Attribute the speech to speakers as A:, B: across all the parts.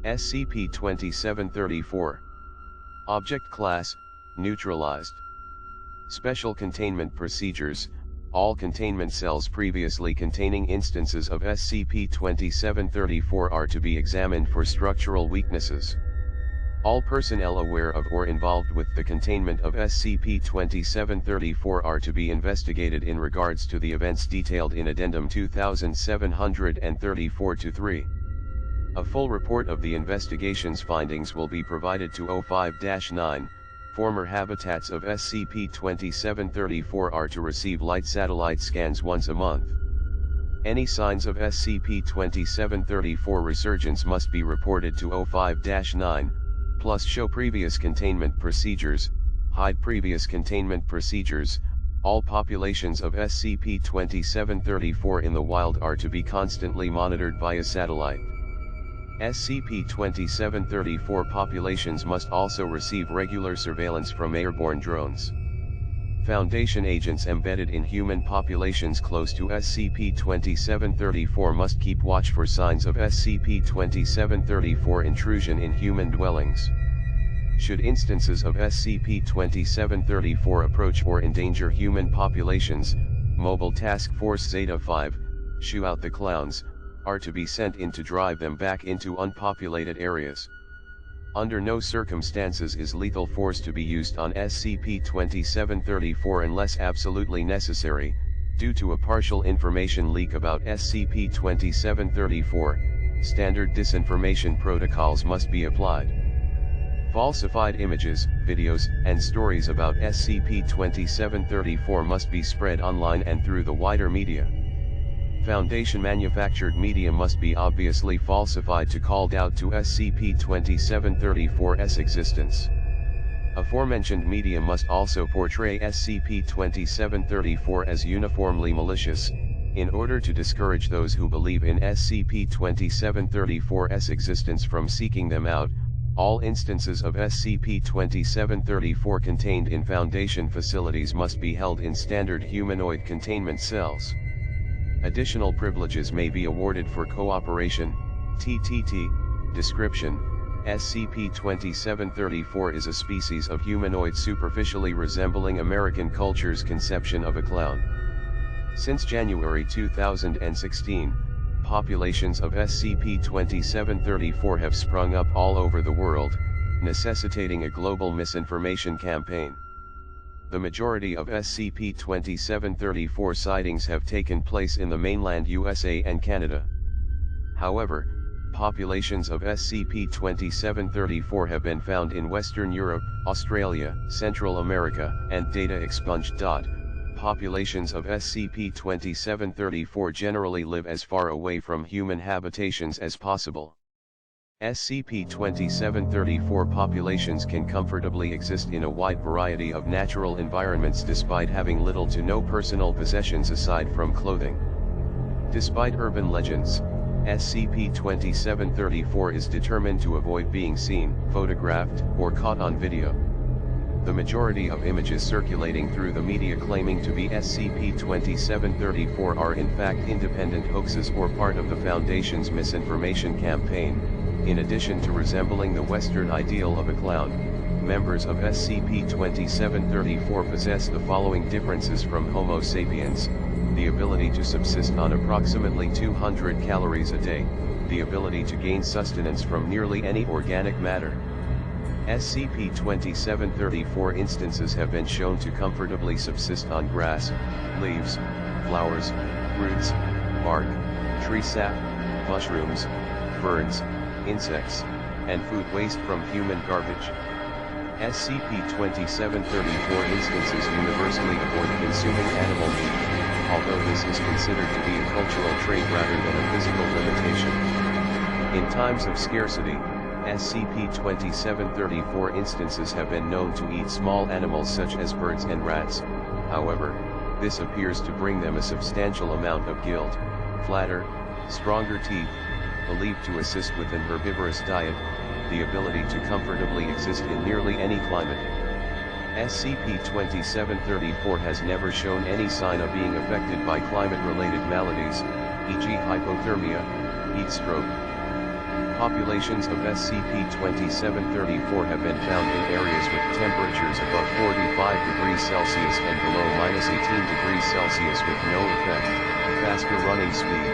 A: SCP-2734. Object Class, Neutralized. Special Containment Procedures. All containment cells previously containing instances of SCP-2734 are to be examined for structural weaknesses. All personnel aware of or involved with the containment of SCP-2734 are to be investigated in regards to the events detailed in Addendum 2734-3. A full report of the investigation's findings will be provided to O5-9. Former habitats of SCP-2734 are to receive light satellite scans once a month. Any signs of SCP-2734 resurgence must be reported to O5-9, plus show previous containment procedures, hide previous containment procedures. All populations of SCP-2734 in the wild are to be constantly monitored via satellite. SCP-2734 populations must also receive regular surveillance from airborne drones. Foundation agents embedded in human populations close to SCP-2734 must keep watch for signs of SCP-2734 intrusion in human dwellings. Should instances of SCP-2734 approach or endanger human populations, Mobile Task Force Zeta-5, Shoo Out the Clowns, are to be sent in to drive them back into unpopulated areas. Under no circumstances is lethal force to be used on SCP-2734 unless absolutely necessary. Due to a partial information leak about SCP-2734, standard disinformation protocols must be applied. Falsified images, videos, and stories about SCP-2734 must be spread online and through the wider media. Foundation manufactured media must be obviously falsified to call doubt to SCP-2734's existence. Aforementioned media must also portray SCP-2734 as uniformly malicious, in order to discourage those who believe in SCP-2734's existence from seeking them out. All instances of SCP-2734 contained in Foundation facilities must be held in standard humanoid containment cells. Additional privileges may be awarded for cooperation. TTT. Description: SCP-2734 is a species of humanoid superficially resembling American culture's conception of a clown. Since January 2016, populations of SCP-2734 have sprung up all over the world, necessitating a global misinformation campaign. The majority of SCP-2734 sightings have taken place in the mainland USA and Canada. However, populations of SCP-2734 have been found in Western Europe, Australia, Central America, and data expunged. Populations of SCP-2734 generally live as far away from human habitations as possible. SCP-2734 populations can comfortably exist in a wide variety of natural environments despite having little to no personal possessions aside from clothing. Despite urban legends, SCP-2734 is determined to avoid being seen, photographed, or caught on video. The majority of images circulating through the media claiming to be SCP-2734 are in fact independent hoaxes or part of the Foundation's misinformation campaign. In addition to resembling the Western ideal of a clown, members of SCP-2734 possess the following differences from Homo sapiens: the ability to subsist on approximately 200 calories a day, the ability to gain sustenance from nearly any organic matter. SCP-2734 instances have been shown to comfortably subsist on grass, leaves, flowers, roots, bark, tree sap, mushrooms, ferns, insects, and food waste from human garbage. SCP-2734 instances universally avoid consuming animal meat, although this is considered to be a cultural trait rather than a physical limitation. In times of scarcity, SCP-2734 instances have been known to eat small animals such as birds and rats. However, this appears to bring them a substantial amount of guilt, flatter, stronger teeth, believed to assist with an herbivorous diet, the ability to comfortably exist in nearly any climate. SCP-2734 has never shown any sign of being affected by climate-related maladies, e.g. hypothermia, heat stroke. Populations of SCP-2734 have been found in areas with temperatures above 45 degrees Celsius and below -18 degrees Celsius with no effect, faster running speed.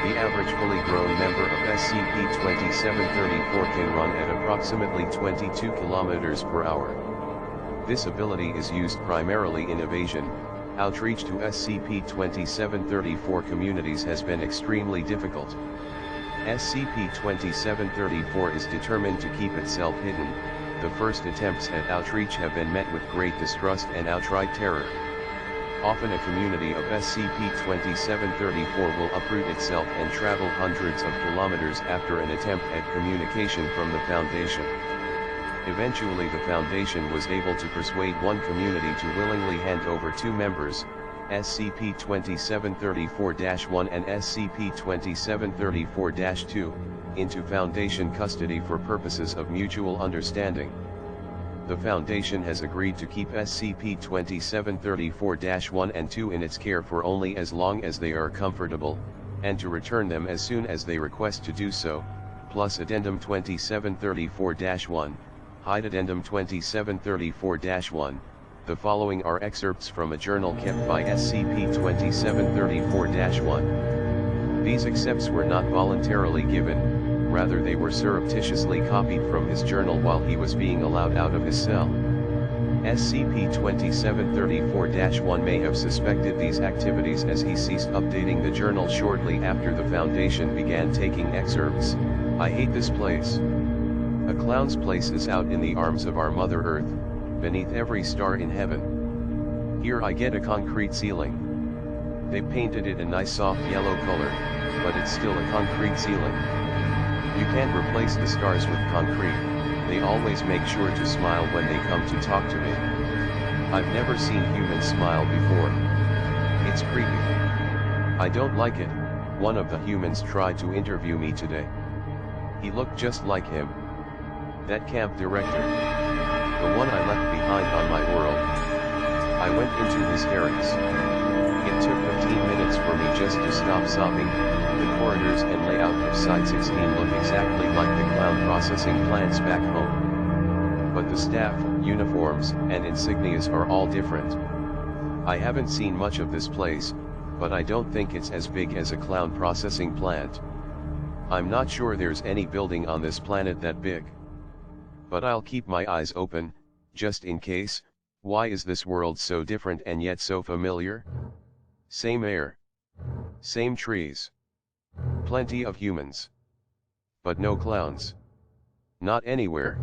A: The average fully grown member of SCP-2734 can run at approximately 22 kilometers per hour. This ability is used primarily in evasion. Outreach to SCP-2734 communities has been extremely difficult. SCP-2734 is determined to keep itself hidden. The first attempts at outreach have been met with great distrust and outright terror. Often a community of SCP-2734 will uproot itself and travel hundreds of kilometers after an attempt at communication from the Foundation. Eventually the Foundation was able to persuade one community to willingly hand over two members, SCP-2734-1 and SCP-2734-2, into Foundation custody for purposes of mutual understanding. The Foundation has agreed to keep SCP-2734-1 and 2 in its care for only as long as they are comfortable, and to return them as soon as they request to do so, plus Addendum 2734-1, Hide Addendum 2734-1. The following are excerpts from a journal kept by SCP-2734-1. These accepts were not voluntarily given, rather they were surreptitiously copied from his journal while he was being allowed out of his cell. SCP-2734-1 may have suspected these activities as he ceased updating the journal shortly after the Foundation began taking excerpts. I hate this place. A clown's place is out in the arms of our Mother Earth, beneath every star in heaven. Here I get a concrete ceiling. They painted it a nice soft yellow color, but it's still a concrete ceiling. You can't replace the stars with concrete. They always make sure to smile when they come to talk to me. I've never seen humans smile before. It's creepy. I don't like it. One of the humans tried to interview me today. He looked just like him. That camp director. The one I left behind on my world. I went into hysterics. It took 15 minutes for me just to stop sobbing. The corridors and layout of Site-16 look exactly like the clown processing plants back home. But the staff, uniforms, and insignias are all different. I haven't seen much of this place, but I don't think it's as big as a clown processing plant. I'm not sure there's any building on this planet that big. But I'll keep my eyes open, just in case. Why is this world so different and yet so familiar? Same air. Same trees. Plenty of humans. But no clowns. Not anywhere.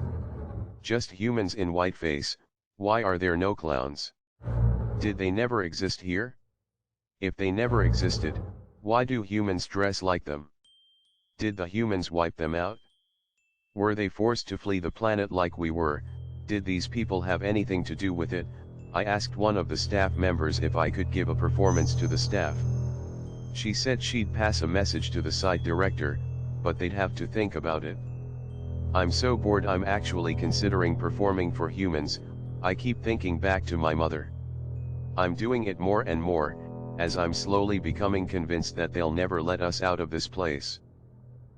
A: Just humans in whiteface. Why are there no clowns? Did they never exist here? If they never existed, why do humans dress like them? Did the humans wipe them out? Were they forced to flee the planet like we were? Did these people have anything to do with it? I asked one of the staff members if I could give a performance to the staff. She said she'd pass a message to the site director, but they'd have to think about it. I'm so bored I'm actually considering performing for humans. I keep thinking back to my mother. I'm doing it more and more, as I'm slowly becoming convinced that they'll never let us out of this place.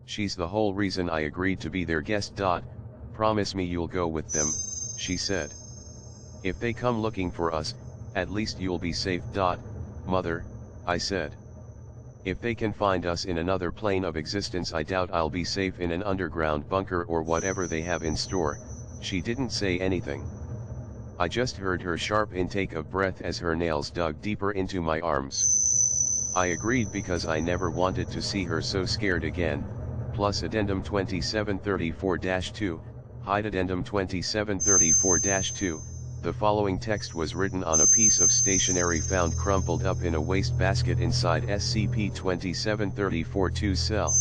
A: She's the whole reason I agreed to be their guest. Promise me you'll go with them, she said. If they come looking for us, at least you'll be safe. Mother, I said. If they can find us in another plane of existence, I doubt I'll be safe in an underground bunker or whatever they have in store. She didn't say anything. I just heard her sharp intake of breath as her nails dug deeper into my arms. I agreed because I never wanted to see her so scared again. Plus Addendum 2734-2, Hide Addendum 2734-2. The following text was written on a piece of stationery found crumpled up in a wastebasket inside SCP-2734-2's cell.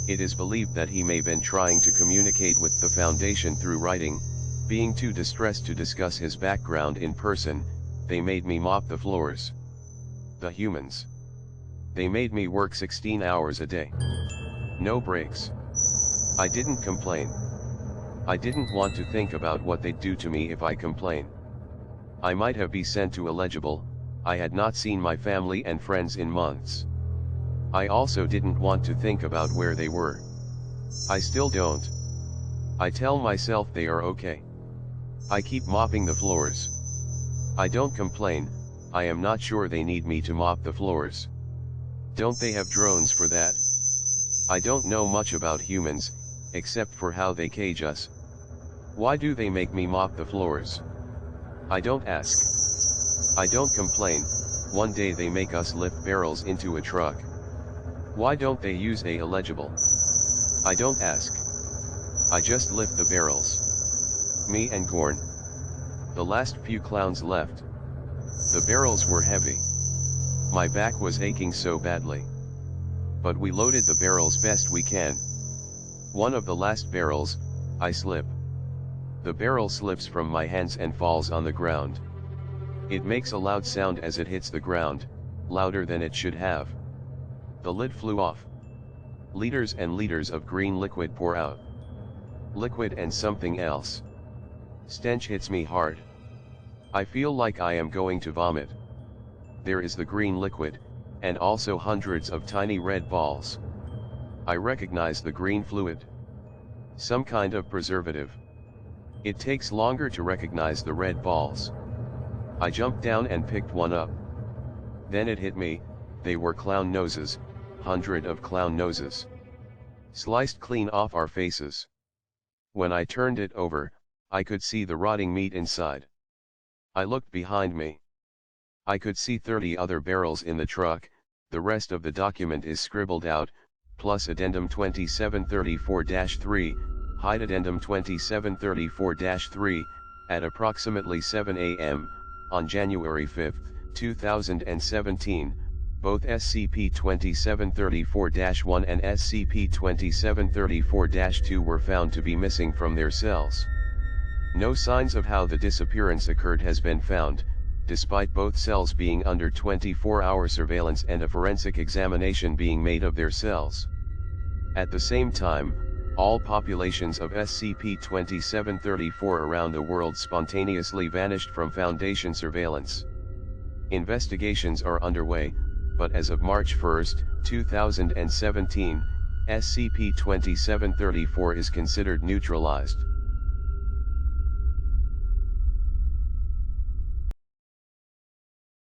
A: It is believed that he may have been trying to communicate with the Foundation through writing. Being too distressed to discuss his background in person, they made me mop the floors. The humans. They made me work 16 hours a day. No breaks. I didn't complain. I didn't want to think about what they'd do to me if I complain. I might have been sent to illegible. I had not seen my family and friends in months. I also didn't want to think about where they were. I still don't. I tell myself they are okay. I keep mopping the floors. I don't complain, I am not sure they need me to mop the floors. Don't they have drones for that? I don't know much about humans, except for how they cage us. Why do they make me mop the floors? I don't ask. I don't complain, one day they make us lift barrels into a truck. Why don't they use a illegible? I don't ask. I just lift the barrels. Me and Gorn. The last few clowns left. The barrels were heavy. My back was aching so badly. But we loaded the barrels best we can. One of the last barrels, I slip. The barrel slips from my hands and falls on the ground. It makes a loud sound as it hits the ground, louder than it should have. The lid flew off. Liters and liters of green liquid pour out. Liquid and something else. Stench hits me hard. I feel like I am going to vomit. There is the green liquid, and also hundreds of tiny red balls. I recognize the green fluid. Some kind of preservative. It takes longer to recognize the red balls. I jumped down and picked one up. Then it hit me, they were clown noses, hundred of clown noses. Sliced clean off our faces. When I turned it over, I could see the rotting meat inside. I looked behind me. I could see 30 other barrels in the truck, the rest of the document is scribbled out, plus Addendum 2734-3, hide Addendum 2734-3, at approximately 7 a.m., on January 5, 2017, both SCP-2734-1 and SCP-2734-2 were found to be missing from their cells. No signs of how the disappearance occurred has been found, despite both cells being under 24-hour surveillance and a forensic examination being made of their cells. At the same time, all populations of SCP-2734 around the world spontaneously vanished from Foundation surveillance. Investigations are underway, but as of March 1, 2017, SCP-2734 is considered neutralized.